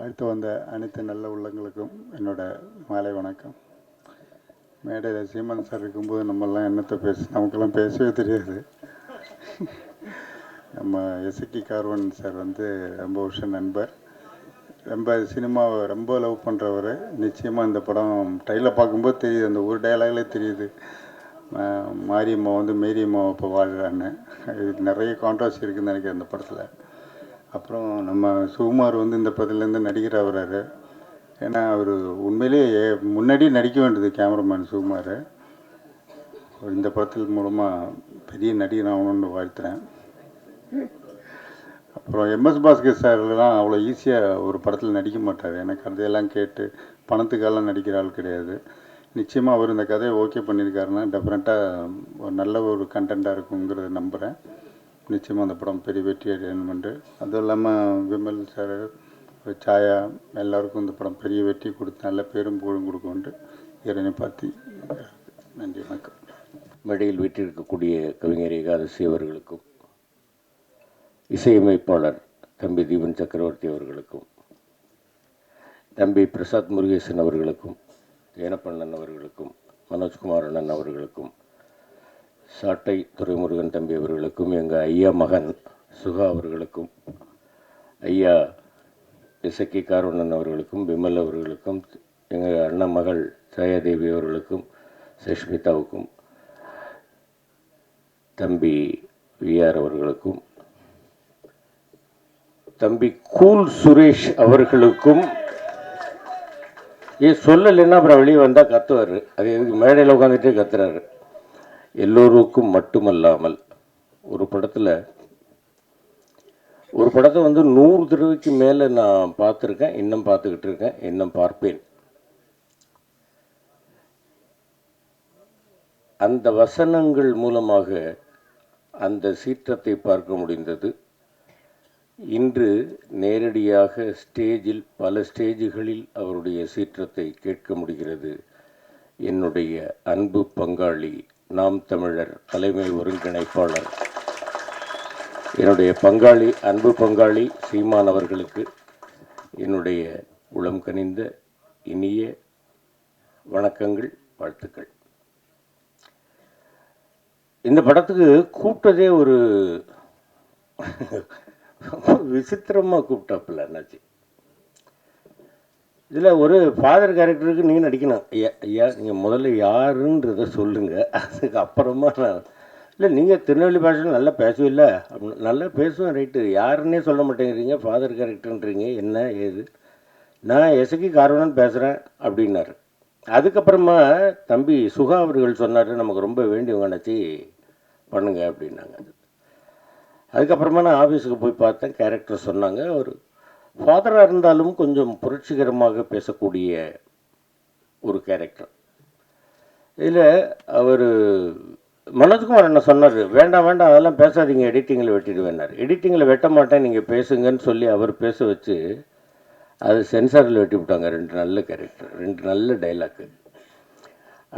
வாழ்த்து வந்த அனைத்து நல்ல உள்ளங்களுக்கும் என்னோட மாலை வணக்கம். மேடையில் சீமான் சார் இருக்கும்போது நம்மெல்லாம் என்னத்தை நமக்கெல்லாம் பேசவே தெரியாது. நம்ம எஸ்கி கார்வன் சார் ரொம்ப வருஷம் நண்பர், ரொம்ப சினிமாவை ரொம்ப லவ் பண்ணுறவர். நிச்சயமாக இந்த படம் டைலில் பார்க்கும்போது தெரியுது, அந்த ஒரு டைலாக்லே தெரியுது மாரியம்மா மேரியம்மா இப்போ வாழ்கிறான்னு. நிறைய கான்ட்ரவர்சி இருக்குதுன்னு நினைக்கிறேன் இந்த படத்தில். அப்புறம் நம்ம சுகுமார் இந்த படத்துலேருந்து நடிகர் ஆகிறாரு. ஏன்னா அவர் உண்மையிலேயே முன்னாடியே நடிக்க வேண்டியது கேமராமேன் சுகுமார். இந்த படத்தில் மூலமாக பெரிய நடிகர் ஆகணும்னு வாழ்த்துறேன். அப்புறம் எம்எஸ் பாஸ்கர் சார்லாம் அவ்வளோ ஈஸியாக ஒரு படத்தில் நடிக்க மாட்டார். எனக்கு கதையெல்லாம் கேட்டு பணத்துக்கெல்லாம் நடிக்கிற ஆள் கிடையாது. நிச்சயமாக அவர் இந்த கதையை ஓகே பண்ணியிருக்காருன்னா டெஃபினட்டாக ஒரு நல்ல ஒரு கண்டென்ட்டாக இருக்குங்கிறத நம்புகிறேன். நிச்சயமாக அந்த படம் பெரிய வெற்றி அடையணுமென்று, அதுவும் இல்லாமல் விமல் சார், சாயா எல்லாருக்கும் இந்த படம் பெரிய வெற்றி கொடுத்து நல்ல பேரும் புகழும் கொடுக்கும்ட்டு இறைவனை பார்த்து நன்றி, வணக்கம். மேடையில் வீட்டிருக்கக்கூடிய கவிஞர் ஏகாதசி அவர்களுக்கும், இசையமைப்பாளர் தம்பி தீபன் சக்கரவர்த்தி அவர்களுக்கும், தம்பி பிரசாத் முருகேசன் அவர்களுக்கும், ஏனப்பண்ணன் அவர்களுக்கும், மனோஜ்குமார் அண்ணன் அவர்களுக்கும், சாட்டை துரைமுருகன் தம்பி அவர்களுக்கும், எங்கள் ஐயா மகன் சுகா அவர்களுக்கும், ஐயா இசக்கி கார்வண்ணன் அவர்களுக்கும், விமல் அவர்களுக்கும், எங்கள் அண்ணன் மகள் ஜாயாதேவி அவர்களுக்கும், சுஷ்மிதாவுக்கும், தம்பி விஆர் அவர்களுக்கும், தம்பி கூல் சுரேஷ் அவர்களுக்கும், சொல்லலைன்னா அப்புறம் வெளியே வந்தால் கத்துவார், அது எதுக்கு மேடையில் உட்காந்துட்டே கத்துறாரு. எல்லோருக்கும் மட்டுமல்லாமல் ஒரு படத்தை 100 தடவைக்கு மேலே நான் பார்த்துருக்கேன், இன்னும் பார்த்துக்கிட்டு இருக்கேன், இன்னும் பார்ப்பேன். அந்த வசனங்கள் மூலமாக அந்த சீற்றத்தை பார்க்க முடிந்தது. இன்று நேரடியாக ஸ்டேஜில், பல ஸ்டேஜுகளில் அவருடைய சீற்றத்தை கேட்க முடிகிறது. என்னுடைய அன்பு பங்காளி, நாம் தமிழர் தலைமை ஒருங்கிணைப்பாளர், என்னுடைய பங்காளி, அன்பு பங்காளி சீமான் அவர்களுக்கு என்னுடைய உளம் கனிந்த இனிய வணக்கங்கள், வாழ்த்துக்கள். இந்த படத்துக்கு கூப்பிட்டதே ஒரு விசித்திரமாக கூப்பிட்டாப்புல என்னாச்சு. இதில் ஒரு ஃபாதர் கேரக்டருக்கு நீங்கள் நடிக்கணும். ஐயா நீங்கள் முதல்ல யாருன்றதை சொல்லுங்கள், அதுக்கு அப்புறமா நான் இல்லை நீங்கள் திருநெல்வேலி பாஷையில் நல்லா பேசவில்லை அப்படின்னு. நல்லா பேசுவேன், ரைட்டு, யாருன்னே சொல்ல மாட்டேங்கிறீங்க, ஃபாதர் கேரக்டர்ன்றீங்க, என்ன ஏது, நான் எஸ்கி கார்வணன் பேசுகிறேன் அப்படின்னாரு. அதுக்கப்புறமா தம்பி சுகா அவர்கள் சொன்னார், நமக்கு ரொம்ப வேண்டியவங்க நினச்சி பண்ணுங்க அப்படின்னாங்க. அதுக்கப்புறமா நான் ஆஃபீஸுக்கு போய் பார்த்தேன், கேரக்டர் சொன்னாங்க. ஒரு ஃபாதராக இருந்தாலும் கொஞ்சம் புரட்சிகரமாக பேசக்கூடிய ஒரு கேரக்டர். இதில் அவர் மனோஜ்குமார் என்ன சொன்னார், வேண்டாம் வேண்டாம் அதெல்லாம் பேசாதீங்க, எடிட்டிங்கில் வெட்டிடுவேன்னார். எடிட்டிங்கில் வெட்ட மாட்டேன், நீங்கள் பேசுங்கன்னு சொல்லி அவர் பேச வச்சு அது சென்சாரில் வெட்டி விட்டாங்க. 2 நல்ல கேரக்டர், 2 நல்ல டைலாக்கு,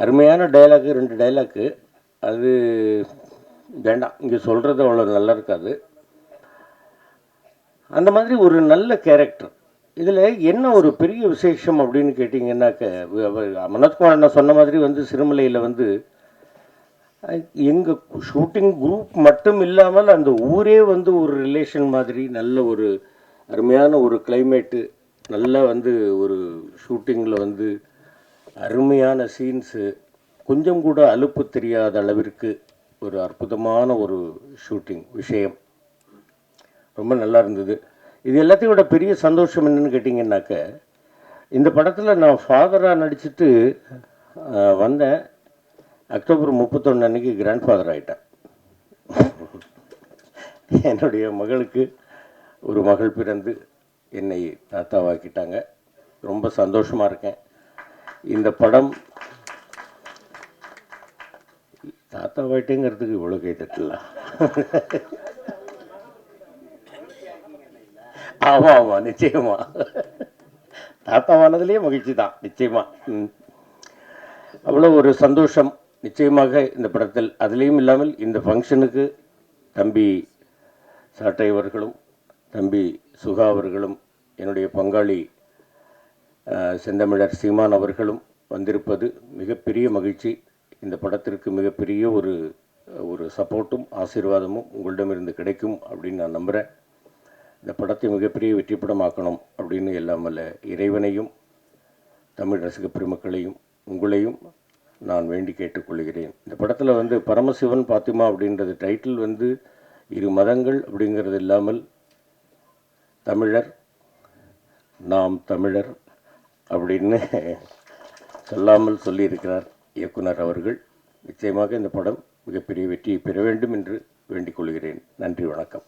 அருமையான டைலாக்கு, 2 டைலாக்கு. அது வேண்டாம், இங்கே சொல்கிறது அவ்வளோ நல்லா இருக்காது. அந்த மாதிரி ஒரு நல்ல கேரக்டர். இதில் என்ன ஒரு பெரிய விசேஷம் அப்படின்னு கேட்டிங்கன்னாக்க, மனோஜ்குமார் என்ன சொன்ன மாதிரி சிறுமலையில் எங்கள் ஷூட்டிங் குரூப் மட்டும் இல்லாமல் அந்த ஊரே ஒரு ரிலேஷன் மாதிரி, நல்ல ஒரு அருமையான ஒரு கிளைமேட்டு, நல்லா ஒரு ஷூட்டிங்கில் அருமையான சீன்ஸு, கொஞ்சம் கூட அலுப்பு தெரியாத அளவிற்கு ஒரு அற்புதமான ஒரு ஷூட்டிங் விஷயம், ரொம்ப நல்லா இருந்தது. இது எல்லாத்தையும் விட பெரிய சந்தோஷம் என்னென்னு கேட்டிங்கன்னாக்க, இந்த படத்தில் நான் ஃபாதராக நடிச்சுட்டு வந்தேன். அக்டோபர் 31 அன்றைக்கி கிராண்ட் ஃபாதர் ஆகிட்டேன். என்னுடைய மகளுக்கு ஒரு மகள் பிறந்து என்னை தாத்தாவாக்கிட்டாங்க. ரொம்ப சந்தோஷமாக இருக்கேன். இந்த படம் தாத்தாவாயிட்டேங்கிறதுக்கு இவ்வளோ கை தட்டலாம். ஆமாம் ஆமாம், நிச்சயமா தாத்தாவானதுலேயே மகிழ்ச்சி தான், நிச்சயமாக. அவ்வளோ ஒரு சந்தோஷம் நிச்சயமாக இந்த படத்தில். அதுலேயும் இல்லாமல் இந்த ஃபங்க்ஷனுக்கு தம்பி சாட்டை அவர்களும், தம்பி சுகா அவர்களும், என்னுடைய பங்காளி செந்தமிழர் சீமான் அவர்களும் வந்திருப்பது மிகப்பெரிய மகிழ்ச்சி. இந்த படத்திற்கு மிகப்பெரிய ஒரு சப்போர்ட்டும் ஆசீர்வாதமும் உங்களிடமிருந்து கிடைக்கும் அப்படின்னு நான் நம்புகிறேன். இந்த படத்தை மிகப்பெரிய வெற்றி படமாக்கணும் அப்படின்னு எல்லாம் வல்ல இறைவனையும் தமிழ் ரசிக பெருமக்களையும் உங்களையும் நான் வேண்டி கேட்டுக்கொள்கிறேன். இந்த படத்தில் வந்து பரமசிவன் பாத்திமா அப்படின்றது டைட்டில் வந்து இரு மதங்கள் அப்படிங்கிறது இல்லாமல் தமிழர் நாம் தமிழர் அப்படின்னு சொல்லாமல் சொல்லியிருக்கிறார் இயக்குனர் அவர்கள். நிச்சயமாக இந்த படம் மிகப்பெரிய வெற்றியை பெற வேண்டும் என்று வேண்டிக் கொள்கிறேன். நன்றி, வணக்கம்.